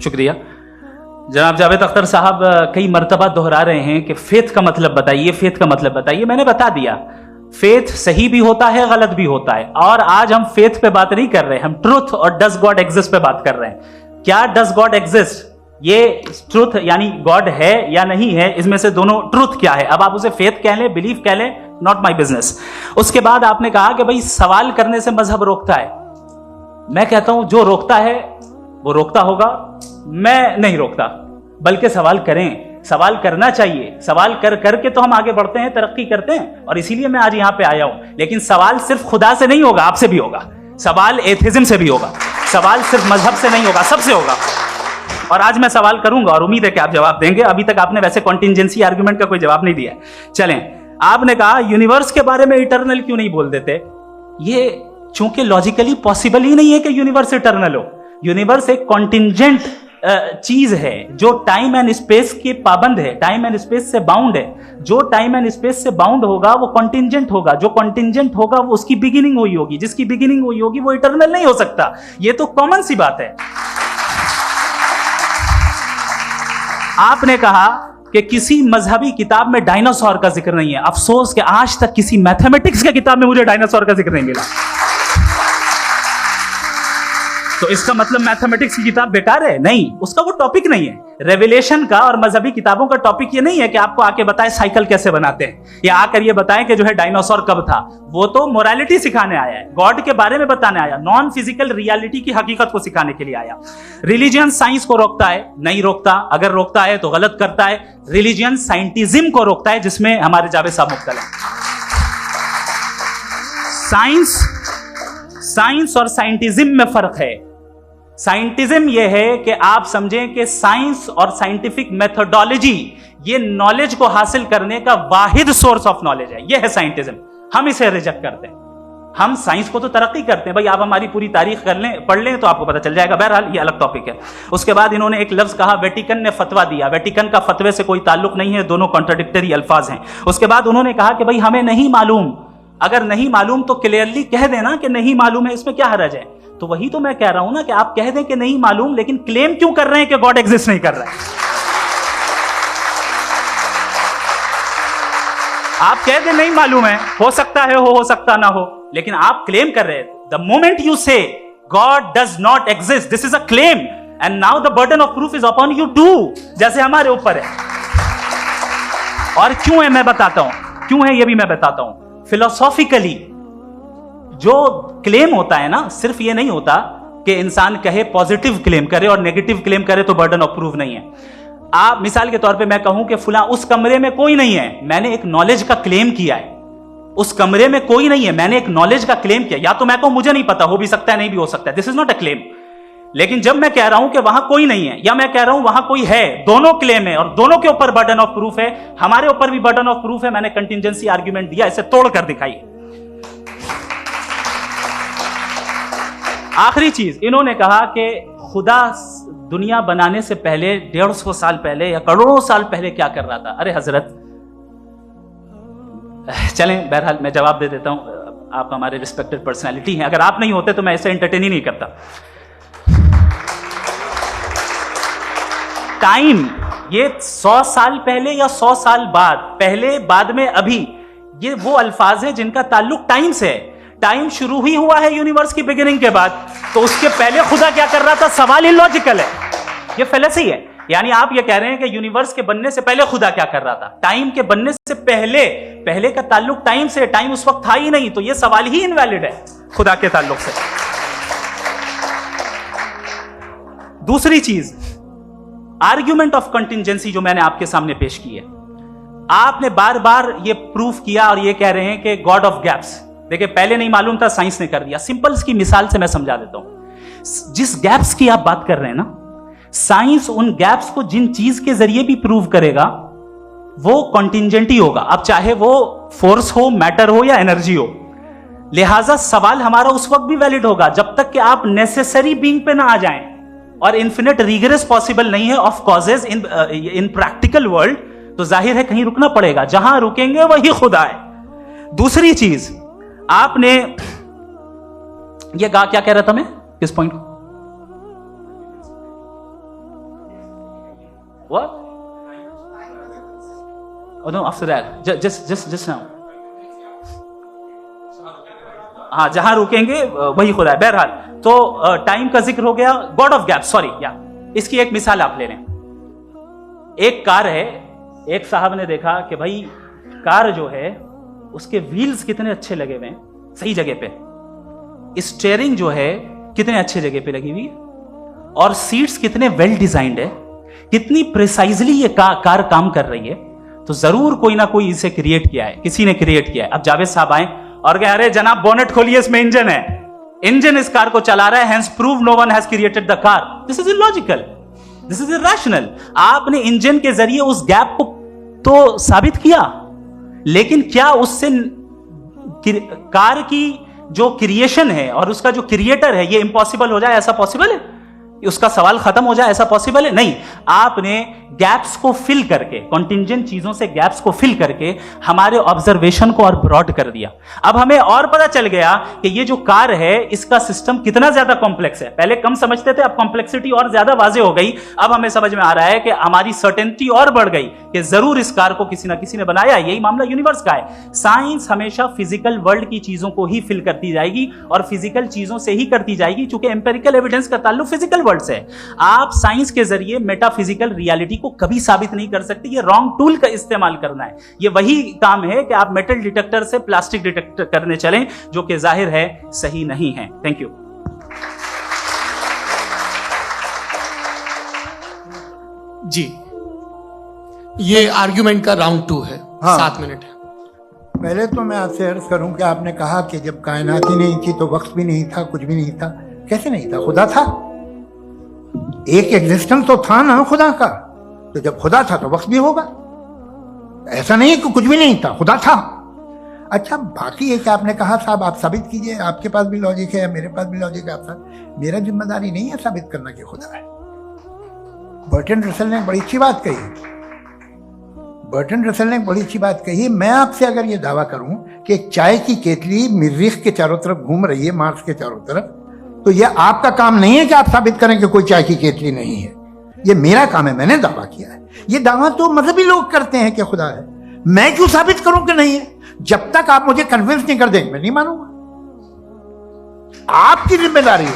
शुक्रिया। जनाब जावेद अख्तर साहब कई मर्तबा दोहरा रहे हैं कि फेथ का मतलब बताइए, फेथ का मतलब बताइए। मैंने बता दिया, फेथ सही भी होता है, गलत भी होता है। और आज हम फेथ पे बात नहीं कर रहे, हम ट्रूथ और डज गॉड एग्जिस्ट पे बात कर रहे हैं। क्या डज गॉड एग्जिस्ट, ये ट्रूथ यानी गॉड है या नहीं है, इसमें से दोनों ट्रूथ क्या है। अब आप उसे फेथ कह लें, बिलीफ कह लें, नॉट माई बिजनेस। उसके बाद आपने कहा कि भाई सवाल करने से मजहब रोकता है। मैं कहता हूं जो रोकता है वो रोकता होगा, मैं नहीं रोकता, बल्कि सवाल करें, सवाल करना चाहिए। सवाल कर करके तो हम आगे बढ़ते हैं, तरक्की करते हैं, और इसीलिए मैं आज यहां पे आया हूं। लेकिन सवाल सिर्फ खुदा से नहीं होगा, आपसे भी होगा। सवाल एथिज्म से भी होगा, सवाल सिर्फ मजहब से नहीं होगा, सबसे होगा। और आज मैं सवाल करूंगा और उम्मीद है कि आप जवाब देंगे। अभी तक आपने वैसे कॉन्टिंजेंसी आर्गुमेंट का कोई जवाब नहीं दिया। चलें, आपने कहा यूनिवर्स के बारे में इटर्नल क्यों नहीं बोल देते। ये चूंकि लॉजिकली पॉसिबल ही नहीं है कि यूनिवर्स इटर्नल हो। यूनिवर्स एक कॉन्टिंजेंट चीज है जो टाइम एंड स्पेस के पाबंद है, टाइम एंड स्पेस से बाउंड है। जो टाइम एंड स्पेस से बाउंड होगा वो कॉन्टिंजेंट होगा, जो कॉन्टिंजेंट होगा वो उसकी बिगिनिंग हुई होगी, जिसकी बिगिनिंग हुई होगी वो इटर्नल नहीं हो सकता। ये तो कॉमन सी बात है। आपने कहा कि किसी मजहबी किताब में डायनासोर का जिक्र नहीं है। अफसोस कि आज तक किसी मैथमेटिक्स की किताब में मुझे डायनासोर का जिक्र नहीं मिला। तो इसका मतलब मैथमेटिक्स की किताब बेकार है? नहीं, उसका वो टॉपिक नहीं है। रेवलेशन का और मजहबी किताबों का टॉपिक ये नहीं है कि आपको आके बताए साइकिल कैसे बनाते हैं, या आकर ये बताएं कि जो है डायनासोर कब था। वो तो मोरालिटी सिखाने आया है, गॉड के बारे में बताने आया, नॉन फिजिकल रियलिटी की हकीकत को सिखाने के लिए आया। रिलीजियन साइंस को रोकता है? नहीं रोकता। अगर रोकता है तो गलत करता है। रिलीजियन साइंटिज्म को रोकता है, जिसमें हमारे जावेद साहब मुब्तला है। साइंस और साइंटिज्म में फर्क है। साइंटिज्म यह है कि आप समझें कि साइंस और साइंटिफिक मेथोडोलॉजी ये नॉलेज को हासिल करने का वाहिद सोर्स ऑफ नॉलेज है। यह है साइंटिज्म। हम इसे रिजेक्ट करते हैं। हम साइंस को तो तरक्की करते हैं। भाई आप हमारी पूरी तारीख कर लें, पढ़ लें तो आपको पता चल जाएगा। बहरहाल ये अलग टॉपिक है। उसके बाद इन्होंने एक लफ्ज कहा, वेटिकन ने फतवा दिया। वेटिकन का फतवे से कोई ताल्लुक नहीं है, दोनों कॉन्ट्राडिक्टरी अल्फाज हैं। उसके बाद उन्होंने कहा कि भाई हमें नहीं मालूम। अगर नहीं मालूम तो क्लियरली कह देना कि नहीं मालूम है, इसमें क्या हर्ज है। तो वही तो मैं कह रहा हूं ना कि आप कह दें कि नहीं मालूम, लेकिन क्लेम क्यों कर रहे हैं कि गॉड एग्जिस्ट नहीं कर रहा है। आप कह दें नहीं मालूम है, हो सकता है हो सकता ना हो, लेकिन आप क्लेम कर रहे हैं। The moment you say God does not exist, this is a claim, and now the burden of proof is upon you too, जैसे हमारे ऊपर है। और क्यों है मैं बताता हूं, क्यों है ये भी मैं बताता हूं। फिलोसॉफिकली जो क्लेम होता है ना, सिर्फ ये नहीं होता कि इंसान कहे पॉजिटिव क्लेम करे और नेगेटिव क्लेम करे तो बर्डन ऑफ प्रूफ नहीं है। आप मिसाल के तौर पे मैं कहूं कि फुला उस कमरे में कोई नहीं है, मैंने एक नॉलेज का क्लेम किया है। उस कमरे में कोई नहीं है, मैंने एक नॉलेज का क्लेम किया। या तो मैं कहूं मुझे नहीं पता, हो भी सकता है नहीं भी हो सकता है, this is not a claim. लेकिन जब मैं कह रहा हूं कि वहां कोई नहीं है, या मैं कह रहा हूं वहां कोई है, दोनों क्लेम है और दोनों के ऊपर बर्डन ऑफ प्रूफ है। हमारे ऊपर भी बर्डन ऑफ प्रूफ है। मैंने कंटिजेंसी आर्ग्यूमेंट दिया, इसे तोड़कर दिखाइए। आखिरी चीज, इन्होंने कहा कि खुदा दुनिया बनाने से पहले 150 साल पहले या करोड़ों साल पहले क्या कर रहा था। अरे हजरत, चलें बहरहाल मैं जवाब दे देता हूं। आप हमारे रिस्पेक्टेड पर्सनैलिटी हैं, अगर आप नहीं होते तो मैं इसे एंटरटेन ही नहीं करता। टाइम ये 100 साल पहले या 100 साल बाद, पहले बाद में अभी, ये वो अल्फाज हैं जिनका ताल्लुक टाइम से है। टाइम शुरू ही हुआ है यूनिवर्स की बिगिनिंग के बाद, तो उसके पहले खुदा क्या कर रहा था? सवाल इलॉजिकल है, ये फेलेसी है। यानी आप ये कह रहे हैं कि यूनिवर्स के बनने से पहले खुदा क्या कर रहा था? टाइम के बनने से पहले, पहले का ताल्लुक टाइम से, टाइम उस वक्त था ही नहीं, तो ये सवाल ही इनवैलिड है खुदा के ताल्लुक से। दूसरी चीज, आर्ग्यूमेंट ऑफ कंटिजेंसी जो मैंने आपके सामने पेश की है, आपने बार बार ये प्रूफ किया और ये कह रहे हैं कि गॉड ऑफ गैप्स। देखिए पहले नहीं मालूम था, साइंस ने कर दिया। सिंपल की मिसाल से मैं समझा देता हूं। जिस गैप्स की आप बात कर रहे हैं ना, साइंस उन गैप्स को जिन चीज के जरिए भी प्रूव करेगा वो कॉन्टिंजेंट ही होगा। अब चाहे वो फोर्स हो, मैटर हो या एनर्जी हो। लिहाजा सवाल हमारा उस वक्त भी वैलिड होगा जब तक कि आप नेसेसरी बीइंग पे ना आ जाएं। और इन्फिनिट रिगरेस पॉसिबल नहीं है of causes in practical world, तो जाहिर है कहीं रुकना पड़ेगा। जहां रुकेंगे वही खुदा है। दूसरी चीज, आपने ये कहा, क्या कह रहा था मैं, किस पॉइंट को? What? Oh no, after that. Just now. हाँ, जहां रुकेंगे वही खुदा है. बहरहाल, तो टाइम का जिक्र हो गया. गॉड ऑफ गैप, सॉरी, या इसकी एक मिसाल आप ले लें. एक कार है, एक साहब ने देखा कि भाई कार जो है उसके व्हील्स कितने अच्छे लगे हुए हैं, सही जगह पे. स्टीयरिंग जो है कितने अच्छे जगह पे लगी हुई, और सीट्स कितने वेल डिजाइंड है, कितनी प्रिसाइजली ये कार काम कर रही है. तो जरूर कोई ना कोई इसे क्रिएट किया है, किसी ने क्रिएट किया है. अब जावेद साहब आए और कहे, अरे जनाब बोनेट खोलिए, इसमें इंजन है, इंजन इस कार को चला रहा है, hence prove no one has created the car. This is illogical, this is irrational. आपने इंजन के जरिए उस गैप को तो साबित किया, लेकिन क्या उससे कार की जो क्रिएशन है और उसका जो क्रिएटर है ये इंपॉसिबल हो जाए? ऐसा पॉसिबल है? उसका सवाल खत्म हो जाए, ऐसा पॉसिबल है? नहीं. आपने गैप्स को फिल करके, कॉन्टिंजेंट चीजों से गैप्स को फिल करके हमारे ऑब्जर्वेशन को और ब्रॉड कर दिया. अब हमें और पता चल गया कि ये जो कार है इसका सिस्टम कितना ज्यादा कॉम्प्लेक्स है. पहले कम समझते थे, अब कॉम्प्लेक्सिटी और ज्यादा वाजे हो गई. अब हमें समझ में आ रहा है कि हमारी सर्टेनिटी और बढ़ गई कि जरूर इस कार को किसी ना किसी ने बनाया. यही मामला यूनिवर्स का है. साइंस हमेशा फिजिकल वर्ल्ड की चीजों को ही फिल करती जाएगी और फिजिकल चीजों से ही करती जाएगी, क्योंकि एम्पेरिकल एविडेंस का ताल्लुक फिजिकल वर्ल्ड से है. आप साइंस के जरिए मेटाफिजिकल रियलिटी को कभी साबित नहीं कर सकते. ये रॉन्ग टूल का इस्तेमाल करना है. ये वही काम है कि आप मेटल डिटेक्टर से प्लास्टिक डिटेक्टर करने चलें, जो कि जाहिर है सही नहीं है. Thank you. जी, ये आर्ग्यूमेंट का राउंड 2 है. हाँ। 7 मिनट है. पहले तो मैं आपसे अर्ज करूं कि आपने कहा कि जब कायनात ही नहीं थी तो वक्त भी नहीं था, कुछ भी नहीं था. कैसे नहीं था? खुदा था. एक एग्जिस्टेंस तो था ना खुदा का. तो जब खुदा था तो वक्त भी होगा. ऐसा नहीं कि कुछ भी नहीं था, खुदा था. अच्छा, बाकी एक आपने कहा साहब आप साबित कीजिए, आपके पास भी लॉजिक है या मेरे पास भी लॉजिक है. आप मेरा जिम्मेदारी नहीं है साबित करना कि खुदा है. बर्टन रसल ने बड़ी अच्छी बात कही. बर्टन रसल ने बड़ी अच्छी बात कही. मैं आपसे अगर ये दावा करूं कि एक चाय की केतली मरीख के चारों तरफ घूम रही है, मार्स के चारों तरफ, तो यह आपका काम नहीं है कि आप साबित करें कि कोई चाय की केतली नहीं है. ये मेरा काम है, मैंने दावा किया है. ये दावा तो मजहबी लोग करते हैं कि खुदा है. मैं क्यों साबित करूं कि नहीं है? जब तक आप मुझे कन्विंस नहीं कर देंगे मैं नहीं मानूंगा. आपकी जिम्मेदारी है,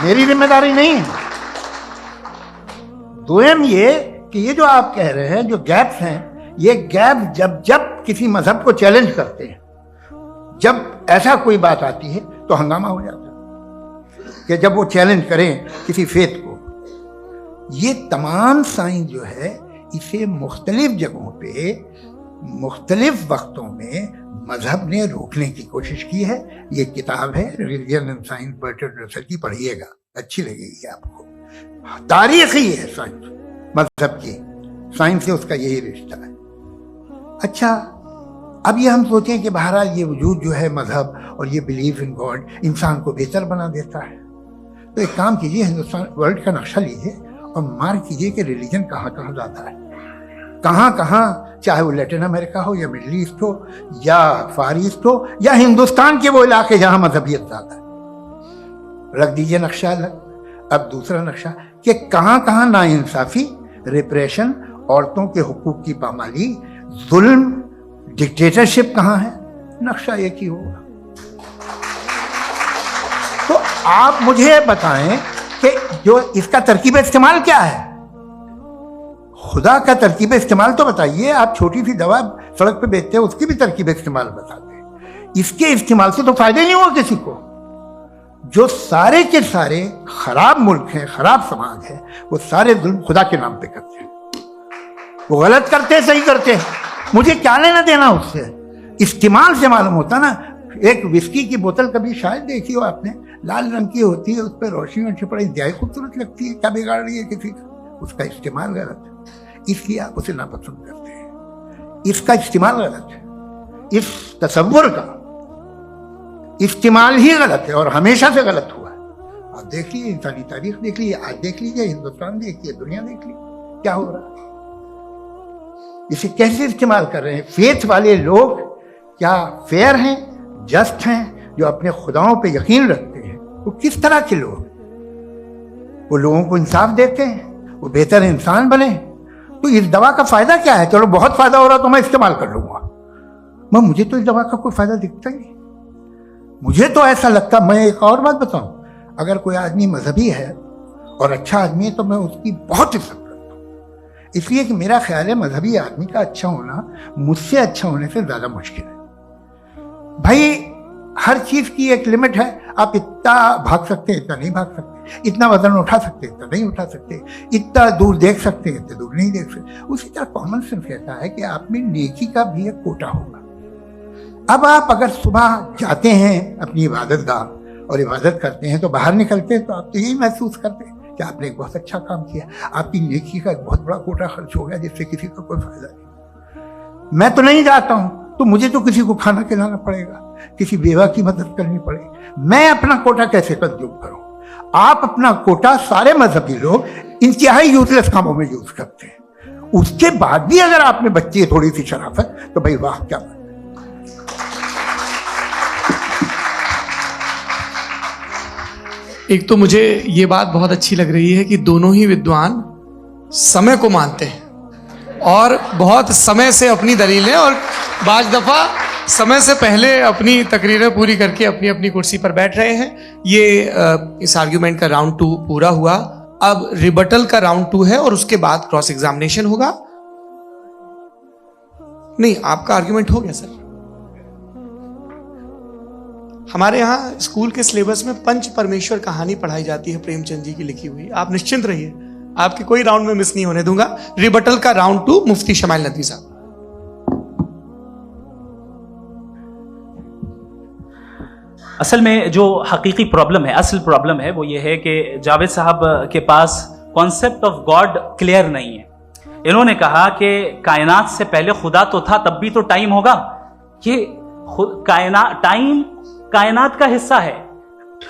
मेरी जिम्मेदारी नहीं है. दोयम ये कि ये जो आप कह रहे हैं, जो गैप्स हैं, ये गैप जब जब किसी मजहब को चैलेंज करते हैं, जब ऐसा कोई बात आती है तो हंगामा हो जाता है कि जब वो चैलेंज करें किसी फेथ को. ये तमाम साइंस जो है इसे मुख्तलिफ जगहों पे मुख्तलिफ वक्तों में मजहब ने रोकने की कोशिश की है. ये किताब है religion and science, Burton Russell की, पढ़िएगा, अच्छी लगेगी आपको. तारीख ही है साइंस, मजहब की साइंस से उसका यही रिश्ता है. अच्छा, अब ये हम सोचें कि बहरहाल ये वजूद जो है मजहब और ये बिलीव इन गॉड इंसान को बेहतर बना देता है. तो एक काम कीजिए, हिंदुस्तान वर्ल्ड का नक्शा लीजिए और मार्क कीजिए कि रिलीजन कहाँ कहाँ जाता है, कहाँ कहाँ, चाहे वो लैटिन अमेरिका हो या मिडल ईस्ट हो या फार ईस्ट हो या हिंदुस्तान के वो इलाके जहाँ मजहबियत ज़्यादा है. रख दीजिए नक्शा अलग. अब दूसरा नक्शा कि कहाँ कहाँ नाइंसाफ़ी, रिप्रेशन, औरतों के हुकूक की पामाली, जुल्म, डिक्टेटरशिप कहाँ है. नक्शा एक ही होगा. तो आप मुझे बताएं कि जो इसका तरकीब इस्तेमाल क्या है. खुदा का तरकीब इस्तेमाल तो बताइए. आप छोटी सी दवा सड़क पे बेचते हैं, उसकी भी तरकीब इस्तेमाल बताते हैं. इसके इस्तेमाल से तो फायदा नहीं हुआ किसी को. जो सारे के सारे खराब मुल्क हैं, खराब समाज है, वो सारे जुल्म खुदा के नाम पे करते हैं. वो गलत करते हैं, सही करते हैं, मुझे क्या लेना देना उससे. इस्तेमाल से मालूम होता ना. एक विस्की की बोतल कभी शायद देखी हो आपने, लाल रंग की होती है, उस पर रोशनी और छिपड़ी इंतहाई खूबसूरत लगती है. क्या बिगाड़ रही है किसी का? उसका इस्तेमाल गलत है, इसलिए आप उसे नापसंद करते हैं. इसका इस्तेमाल गलत है, इस तसव्वुर का इस्तेमाल ही गलत है और हमेशा से गलत हुआ है. आप देख लीजिए, इंसानी तारीख देख लीजिए, आज देख लीजिए, हिंदुस्तान देखिए, दुनिया देख लीजिए, क्या हो रहा है. इसे कैसे इस्तेमाल कर रहे हैं. फेथ वाले लोग क्या फेयर हैं, जस्ट हैं, जो अपने खुदाओं पे यकीन रखते हैं, वो किस तरह के लोग? वो लोगों को इंसाफ देते हैं, वो बेहतर इंसान बने, तो इस दवा का फायदा क्या है? चलो बहुत फायदा हो रहा तो मैं इस्तेमाल कर लूंगा, मैं मुझे तो इस दवा का कोई फायदा दिखता ही नहीं। मुझे तो ऐसा लगता, मैं एक और बात बताऊं, अगर कोई आदमी मजहबी है और अच्छा आदमी है तो मैं उसकी बहुत इज्जत करता हूं, इसलिए कि मेरा ख्याल है मजहबी आदमी का अच्छा होना मुझसे अच्छा होने से ज्यादा मुश्किल है। भाई हर चीज की एक लिमिट है, आप इतना भाग सकते हैं, इतना नहीं भाग सकते, इतना वजन उठा सकते हैं, इतना नहीं उठा सकते, इतना दूर देख सकते हैं, इतना दूर नहीं देख सकते। उसी तरह कॉमन सेंस कहता है कि आप में नेकी का भी एक कोटा होगा। अब आप अगर सुबह जाते हैं अपनी इबादत गाह और इबादत करते हैं तो बाहर निकलते हैं तो आप तो यही महसूस करते हैं कि आपने एक बहुत अच्छा काम किया, आपकी नेकी का एक बहुत बड़ा कोटा खर्च हो गया जिससे किसी का कोई फायदा नहीं। मैं तो नहीं जाता हूं तो मुझे तो किसी को खाना खिलाना पड़ेगा, किसी बेवा की मदद करनी पड़ेगी, मैं अपना कोटा कैसे कंज्यूम करूं? आप अपना कोटा, सारे मजहबी लोग इंतहाई यूजलेस कामों में यूज करते हैं, उसके बाद भी अगर आप में बच्ची है थोड़ी सी शराफत तो भाई वाह क्या बात। एक तो मुझे ये बात बहुत अच्छी लग रही है कि दोनों ही विद्वान समय को मानते हैं और बहुत समय से अपनी दलीलें और बाज दफा समय से पहले अपनी तकरीरें पूरी करके अपनी अपनी कुर्सी पर बैठ रहे हैं। ये इस आर्ग्यूमेंट का राउंड 2 पूरा हुआ। अब रिबटल का राउंड 2 है और उसके बाद क्रॉस एग्जामिनेशन होगा। नहीं, आपका आर्ग्यूमेंट हो गया सर। हमारे यहाँ स्कूल के सिलेबस में पंच परमेश्वर कहानी पढ़ाई जाती है, प्रेमचंद जी की लिखी हुई। आप निश्चिंत रहिए, आपके कोई राउंड में मिस नहीं होने दूंगा। रिबटल का राउंड 2 मुफ्ती शमाइल नदवी साहब। असल में जो हकीकी प्रॉब्लम है, असल प्रॉब्लम है वो ये है कि जावेद साहब के पास कॉन्सेप्ट ऑफ गॉड क्लियर नहीं है। इन्होंने कहा कि कायनात से पहले खुदा तो था, तब भी तो टाइम होगा। ये टाइम कायनात का हिस्सा है।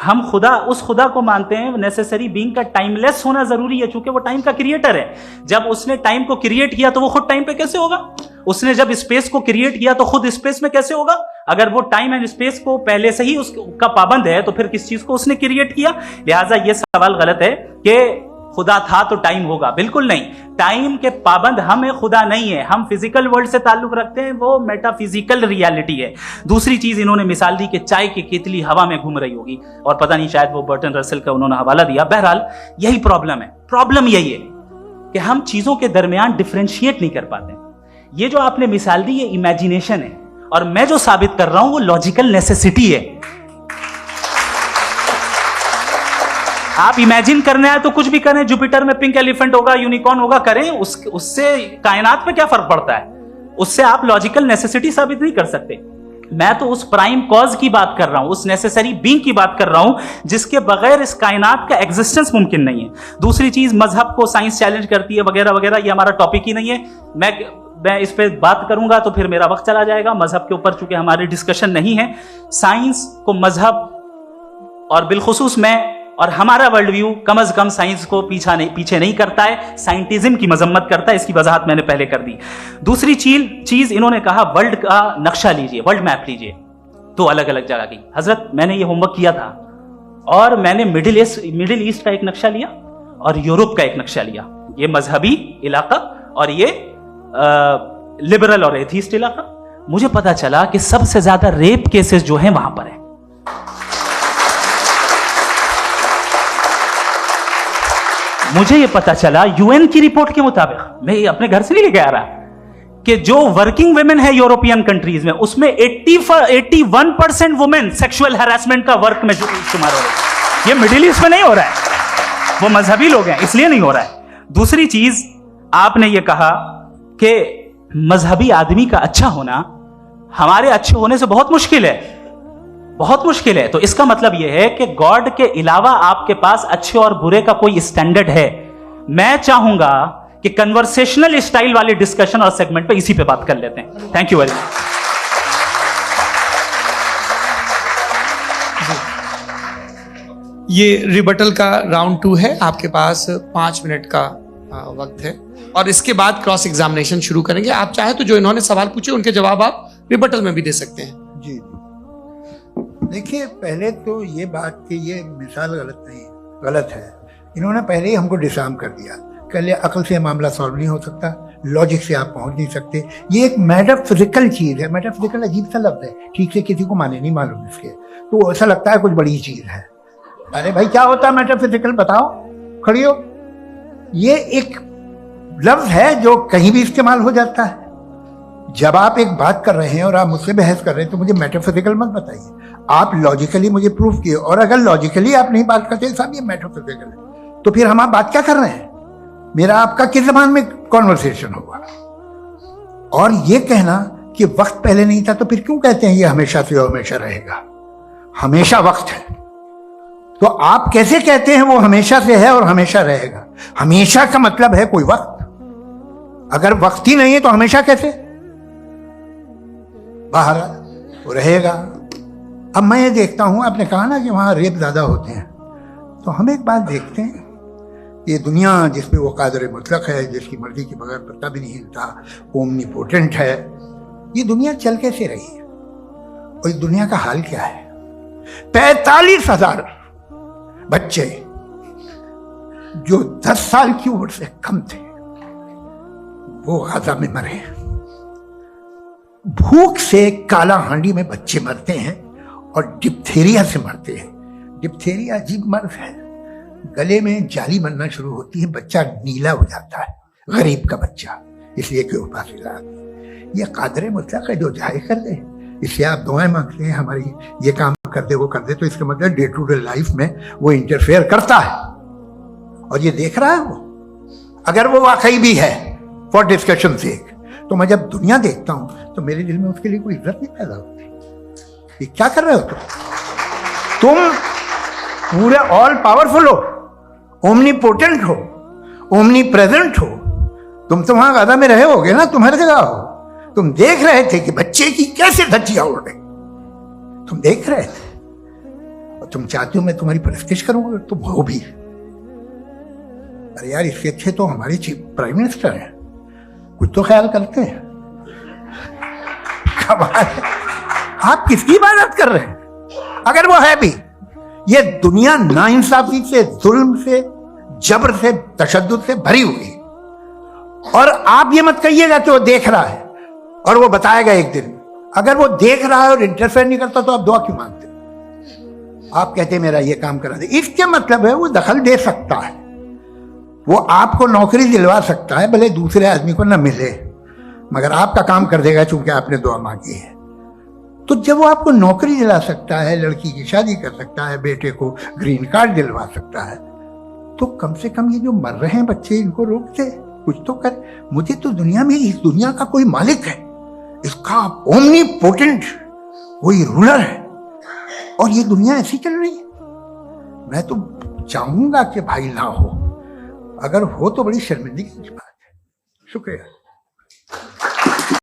हम उस खुदा को मानते हैं, नेसेसरी बीइंग का टाइमलेस होना जरूरी है क्योंकि वो टाइम का क्रिएटर है। जब उसने टाइम को क्रिएट किया तो वो खुद टाइम पे कैसे होगा? उसने जब स्पेस को क्रिएट किया तो खुद स्पेस में कैसे होगा? अगर वो टाइम एंड स्पेस को पहले से ही उसका पाबंद है तो फिर किस चीज को उसने क्रिएट किया? लिहाजा ये सवाल गलत है कि खुदा था तो टाइम होगा। बिल्कुल नहीं, टाइम के पाबंद हम है, खुदा नहीं है। हम फिजिकल वर्ल्ड से ताल्लुक रखते हैं, वो मेटाफिजिकल रियलिटी है। दूसरी चीज इन्होंने मिसाल दी कि चाय की केतली हवा में घूम रही होगी, और पता नहीं शायद वो बर्टन रसल का उन्होंने हवाला दिया। बहरहाल यही प्रॉब्लम है। प्रॉब्लम यही है कि हम चीजों के दरमियान डिफरेंशिएट नहीं कर पाते। ये जो आपने मिसाल दी ये इमेजिनेशन है, और मैं जो साबित कर रहा हूं वो लॉजिकल नेसेसिटी है। आप इमेजिन करने आए तो कुछ भी करें, जुपिटर में पिंक एलिफेंट होगा, यूनिकॉर्न होगा, करें, उससे कायनात पे क्या फर्क पड़ता है? उससे आप लॉजिकल नेसेसिटी साबित नहीं कर सकते। मैं तो उस प्राइम कॉज की बात कर रहा हूं, उस नेसेसरी बीइंग की बात कर रहा हूं जिसके बगैर इस कायनात का एग्जिस्टेंस मुमकिन नहीं है। दूसरी चीज, मजहब को साइंस चैलेंज करती है वगैरह वगैरह, ये हमारा टॉपिक ही नहीं है। मैं इस पे बात करूंगा तो फिर मेरा वक्त चला जाएगा। मजहब के ऊपर चूंकि हमारी डिस्कशन नहीं है, साइंस को मजहब और बिलखुसूस मैं और हमारा वर्ल्ड व्यू कम अज कम साइंस को पीछे नहीं करता है, साइंटिज्म की मजम्मत करता है। इसकी वजाहत मैंने पहले कर दी। दूसरी चीज इन्होंने कहा वर्ल्ड का नक्शा लीजिए, वर्ल्ड मैप लीजिए, तो अलग अलग जगह की। हजरत मैंने ये होमवर्क किया था और मैंने मिडिल ईस्ट का एक नक्शा लिया और यूरोप का एक नक्शा लिया। ये मजहबी इलाका और ये लिबरल और एथीस्ट इलाका। मुझे पता चला कि सबसे ज्यादा रेप केसेस जो हैं वहां पर है। मुझे ये पता चला यूएन की रिपोर्ट के मुताबिक, मैं अपने घर से नहीं लेके आ रहा, कि जो वर्किंग वुमेन है यूरोपियन कंट्रीज में, उसमें 81% वुमेन सेक्सुअल हैरेसमेंट का वर्क में शुमार हो रही है। ये मिडिल ईस्ट में नहीं हो रहा है, वो मजहबी लोग हैं इसलिए नहीं हो रहा है। दूसरी चीज, आपने ये कहा कि मजहबी आदमी का अच्छा होना हमारे अच्छे होने से बहुत मुश्किल है, बहुत मुश्किल है। तो इसका मतलब यह है कि गॉड के अलावा आपके पास अच्छे और बुरे का कोई स्टैंडर्ड है। मैं चाहूंगा कि कन्वर्सेशनल स्टाइल वाले डिस्कशन और सेगमेंट पे इसी पे बात कर लेते हैं। Thank you very much. ये रिबटल का राउंड 2 है। आपके पास 5 मिनट का वक्त है और इसके बाद क्रॉस एग्जामिनेशन शुरू करेंगे। आप चाहे तो जो इन्होंने सवाल पूछे उनके जवाब आप रिबटल में भी दे सकते हैं। जी, देखिए, पहले तो ये बात कि ये मिसाल गलत है। इन्होंने पहले ही हमको डिसार्म कर दिया, कल अकल से मामला सॉल्व नहीं हो सकता, लॉजिक से आप पहुंच नहीं सकते। ये एक मेटाफिजिकल चीज है। मेटाफिजिकल अजीब सा लफ्ज है, ठीक से किसी को माने नहीं मालूम इसके, तो ऐसा लगता है कुछ बड़ी चीज है। अरे भाई क्या होता है मेटाफिजिकल, बताओ, खड़ी हो। ये एक लफ्ज है जो कहीं भी इस्तेमाल हो जाता है। जब आप एक बात कर रहे हैं और आप मुझसे बहस कर रहे हैं तो मुझे मेटाफिजिकल मत बताइए, आप लॉजिकली मुझे प्रूफ किए। और अगर लॉजिकली आप नहीं बात करते साहब ये मेटाफिजिकल है, तो फिर हम आप बात क्या कर रहे हैं? मेरा आपका किस जबान में कॉन्वर्सेशन होगा? और ये कहना कि वक्त पहले नहीं था, तो फिर क्यों कहते हैं ये हमेशा से हमेशा रहेगा? हमेशा वक्त है, तो आप कैसे कहते हैं वो हमेशा से है और हमेशा रहेगा? हमेशा का मतलब है कोई वक्त, अगर वक्त ही नहीं है तो हमेशा कैसे? बाहर वो रहेगा। अब मैं ये देखता हूं, आपने कहा ना कि वहां रेप ज्यादा होते हैं, तो हम एक बात देखते हैं, ये दुनिया जिसमें वो कादर मुतलक है, जिसकी मर्जी के बगैर पत्ता भी नहीं हिलता, ओमनीपोटेंट है, ये दुनिया चल कैसे रही है? और इस दुनिया का हाल क्या है? 45,000 बच्चे जो 10 साल की उम्र से कम थे वो गाजा में मरे। भूख से काला हांडी में बच्चे मरते हैं और डिप्थेरिया से मरते हैं। डिप्थेरिया अजीब मर्ज है, गले में जाली बनना शुरू होती है, बच्चा नीला हो जाता है, गरीब का बच्चा, इसलिए क्यों पास ये कादर मुतलक है जो जाए कर दे। इसलिए आप दुआएं मांगते हैं हमारी, ये काम कर दे वो कर दे, तो इसका मतलब डे टू डे लाइफ में वो इंटरफेयर करता है और ये देख रहा है वो। अगर वो वाकई भी है फॉर डिस्कशन सेक, तो मैं जब दुनिया देखता हूं तो मेरे दिल में उसके लिए कोई इज्जत नहीं पैदा होती। ये क्या कर रहे हो तुम पूरे ऑल पावरफुल हो, ओमनीपोटेंट हो, ओमनी प्रेजेंट हो। तुम तो वहां गाजा में रहे होगे ना, तुम हर जगह हो। तुम देख रहे थे कि बच्चे की कैसे धज्जियां उड़ रही, तुम देख रहे थे, और तुम चाहते हो मैं तुम्हारी परस्तिश करूंगा, तुम हो भी। अरे यार, इससे अच्छे तो हमारे चीफ प्राइम मिनिस्टर हैं, कुछ तो ख्याल करते हैं। कमाल है, आप किसकी इबादत कर रहे हैं? अगर वो है भी, ये दुनिया नाइंसाफी से, जुल्म से, जबर से, तशद्दुद से भरी हुई है। और आप ये मत कहिएगा कि वो देख रहा है और वो बताएगा एक दिन। अगर वो देख रहा है और इंटरफेयर नहीं करता तो आप दुआ क्यों मांगते? आप कहते मेरा ये काम करा दे, इसके मतलब है वो दखल दे सकता है, वो आपको नौकरी दिलवा सकता है, भले दूसरे आदमी को ना मिले, मगर आपका काम कर देगा चूंकि आपने दुआ मांगी है। तो जब वो आपको नौकरी दिला सकता है, लड़की की शादी कर सकता है, बेटे को ग्रीन कार्ड दिलवा सकता है, तो कम से कम ये जो मर रहे हैं बच्चे, इनको रोक दे, कुछ तो कर। मुझे तो दुनिया में, इस दुनिया का कोई मालिक है, इसका ओमनीपोटेंट कोई रूलर है, और ये दुनिया ऐसी चल रही है। मैं तो चाहूंगा कि भाई ना हो, अगर हो तो बड़ी शर्मिंदगी की बात है। शुक्रिया।